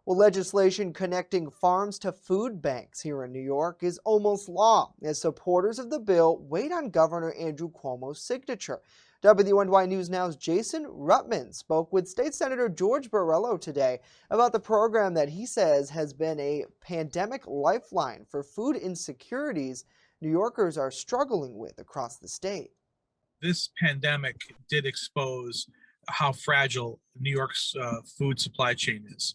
Well, legislation connecting farms to food banks here in New York is almost law as supporters of the bill wait on Governor Andrew Cuomo's signature. WNY News Now's Jason Ruttman spoke with State Senator George Borrello today about the program that he says has been a pandemic lifeline for food insecurities New Yorkers are struggling with across the state. This pandemic did expose how fragile New York's food supply chain is.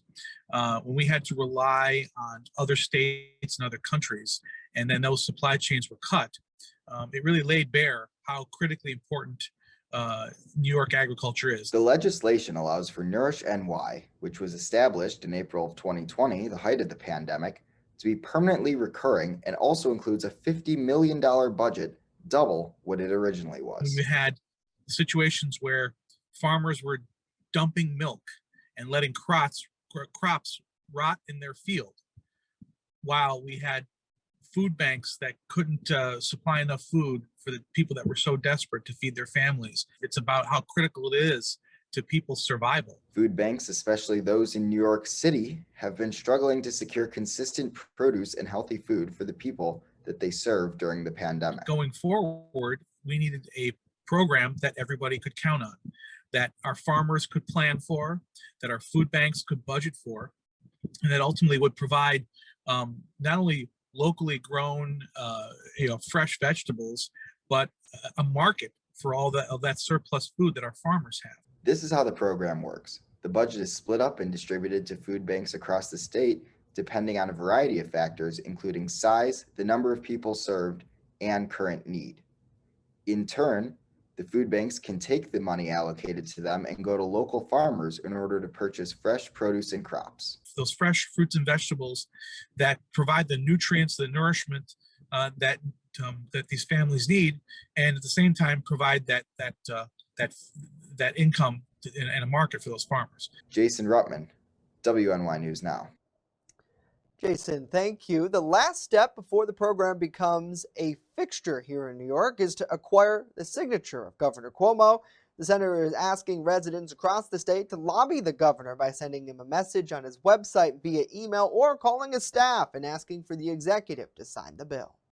When we had to rely on other states and other countries, and then those supply chains were cut, it really laid bare how critically important New York agriculture is. The legislation allows for Nourish NY, which was established in April of 2020, the height of the pandemic, to be permanently recurring and also includes a $50 million budget, double what it originally was. We had situations where farmers were dumping milk and letting crops rot in their field, while we had food banks that couldn't supply enough food for the people that were so desperate to feed their families. It's about how critical it is to people's survival. Food banks, especially those in New York City, have been struggling to secure consistent produce and healthy food for the people that they serve during the pandemic. Going forward, we needed a program that everybody could count on, that our farmers could plan for, that our food banks could budget for, and that ultimately would provide not only locally grown, fresh vegetables, but a market for all of that surplus food that our farmers have. This is how the program works. The budget is split up and distributed to food banks across the state, depending on a variety of factors, including size, the number of people served, and current need. In turn, the food banks can take the money allocated to them and go to local farmers in order to purchase fresh produce and crops. Those fresh fruits and vegetables that provide the nutrients, the nourishment that these families need, and at the same time provide that income and a market for those farmers. Jason Ruttman, WNY News Now. Jason, thank you. The last step before the program becomes a fixture here in New York is to acquire the signature of Governor Cuomo. The senator is asking residents across the state to lobby the governor by sending him a message on his website via email or calling his staff and asking for the executive to sign the bill.